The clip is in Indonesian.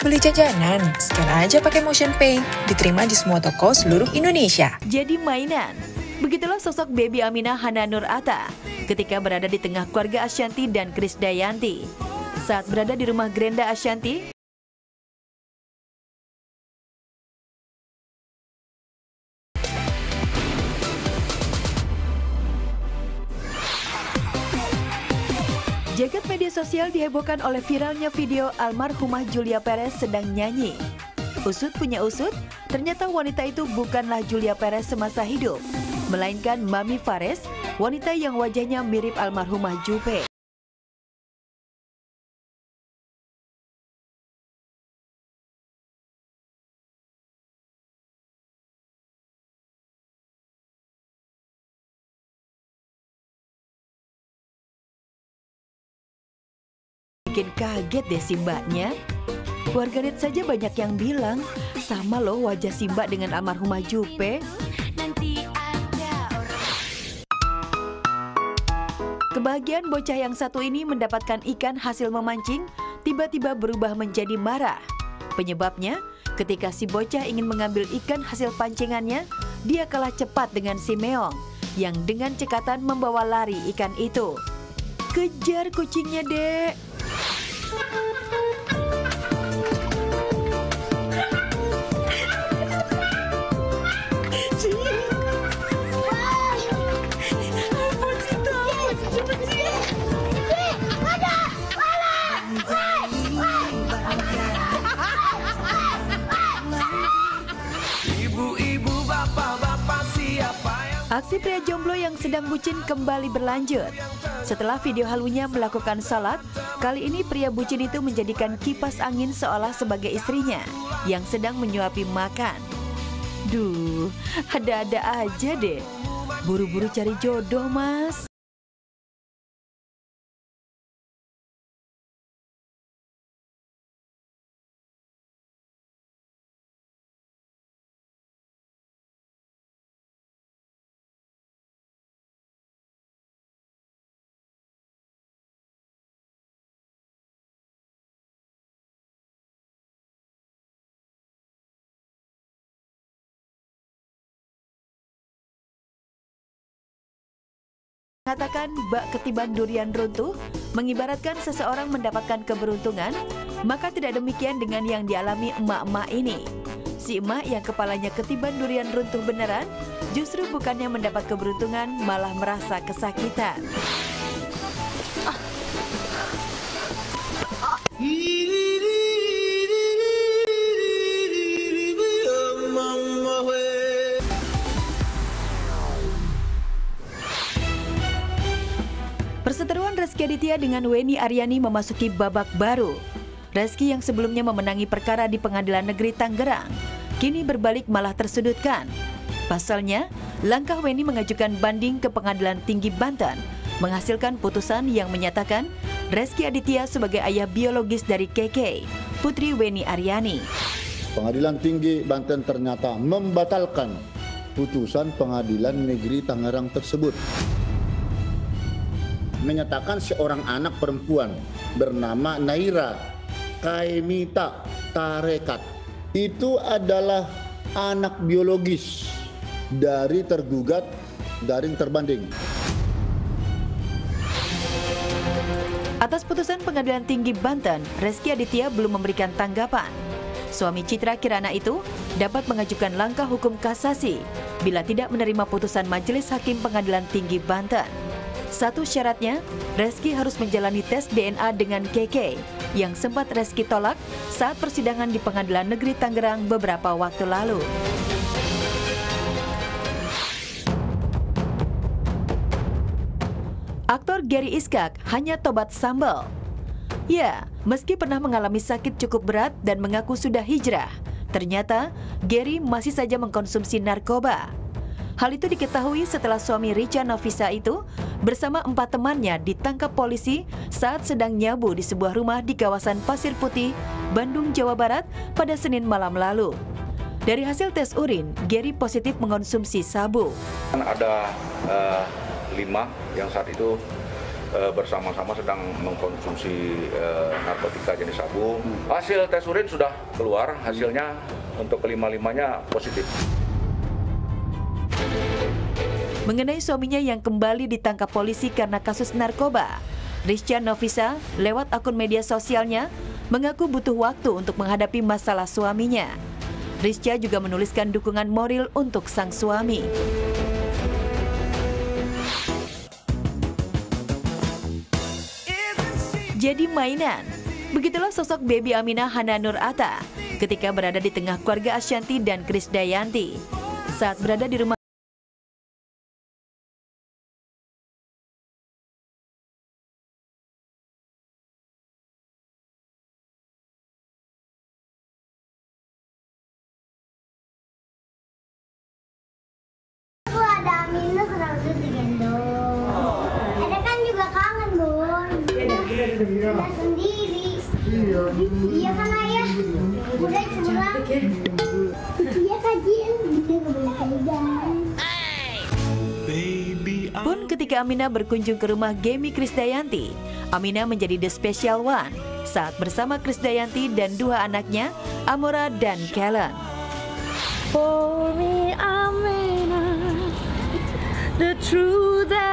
Beli jajanan, scan aja pakai MotionPay. Diterima di semua toko seluruh Indonesia. Jadi mainan. Begitulah sosok Baby Aminah Hana Nur Atta ketika berada di tengah keluarga Ashanty dan Krisdayanti. Saat berada di rumah Grenda Ashanty, jagat media sosial dihebohkan oleh viralnya video almarhumah Julia Perez sedang nyanyi. Usut punya usut, ternyata wanita itu bukanlah Julia Perez semasa hidup, melainkan Mami Fares, wanita yang wajahnya mirip almarhumah Jupe. Bikin kaget deh si mbaknya. Warganet saja banyak yang bilang, sama loh wajah si mbak dengan almarhumah Jupe. Kebahagiaan bocah yang satu ini mendapatkan ikan hasil memancing, tiba-tiba berubah menjadi marah. Penyebabnya, ketika si bocah ingin mengambil ikan hasil pancingannya, dia kalah cepat dengan si meong, yang dengan cekatan membawa lari ikan itu. Kejar kucingnya, dek! Aksi pria jomblo yang sedang bucin kembali berlanjut. Setelah video halunya melakukan salat, kali ini pria bucin itu menjadikan kipas angin seolah sebagai istrinya yang sedang menyuapi makan. Duh, ada-ada aja deh. Buru-buru cari jodoh, Mas. Mengatakan bak ketiban durian runtuh mengibaratkan seseorang mendapatkan keberuntungan, maka tidak demikian dengan yang dialami emak-emak ini. Si emak yang kepalanya ketiban durian runtuh beneran, justru bukannya mendapat keberuntungan, malah merasa kesakitan. Perseteruan Rezky Aditya dengan Weni Aryani memasuki babak baru. Rezky yang sebelumnya memenangi perkara di Pengadilan Negeri Tangerang, kini berbalik malah tersudutkan. Pasalnya, langkah Weni mengajukan banding ke Pengadilan Tinggi Banten, menghasilkan putusan yang menyatakan Rezky Aditya sebagai ayah biologis dari KK, putri Weni Aryani. Pengadilan Tinggi Banten ternyata membatalkan putusan Pengadilan Negeri Tangerang tersebut. Menyatakan seorang anak perempuan bernama Naira Kaimita Tarekat itu adalah anak biologis dari tergugat dari terbanding. Atas putusan Pengadilan Tinggi Banten, Rezky Aditya belum memberikan tanggapan. Suami Citra Kirana itu dapat mengajukan langkah hukum kasasi bila tidak menerima putusan Majelis Hakim Pengadilan Tinggi Banten. Satu syaratnya, Rezky harus menjalani tes DNA dengan KK yang sempat Rezky tolak saat persidangan di Pengadilan Negeri Tangerang beberapa waktu lalu. Aktor Gary Iskak hanya tobat sambal. Ya, meski pernah mengalami sakit cukup berat dan mengaku sudah hijrah, ternyata Gary masih saja mengkonsumsi narkoba. Hal itu diketahui setelah suami Richa Novisa itu bersama 4 temannya ditangkap polisi saat sedang nyabu di sebuah rumah di kawasan Pasir Putih, Bandung, Jawa Barat pada Senin malam lalu. Dari hasil tes urin, Gary positif mengkonsumsi sabu. Ada 5 yang saat itu bersama-sama sedang mengkonsumsi narkotika jenis sabu. Hasil tes urin sudah keluar, hasilnya untuk kelima-limanya positif. Mengenai suaminya yang kembali ditangkap polisi karena kasus narkoba, Rizcha Novisa lewat akun media sosialnya mengaku butuh waktu untuk menghadapi masalah suaminya. Rizcha juga menuliskan dukungan moral untuk sang suami. Jadi mainan. Begitulah sosok baby Aminah Hana Nur Atta ketika berada di tengah keluarga Ashanty dan Krisdayanti. Saat berada di rumah ada Aminah selalu digendong. Ada kan juga kangen dong. Ada sendiri. Iya kan ayah? Udah curang. Iya kajian. Dia nggak boleh pegang. pun ketika Aminah berkunjung ke rumah Gemi Krisdayanti, Aminah menjadi the special one saat bersama Krisdayanti dan dua anaknya, Amora dan Kellen. For me, Aminah, the truth that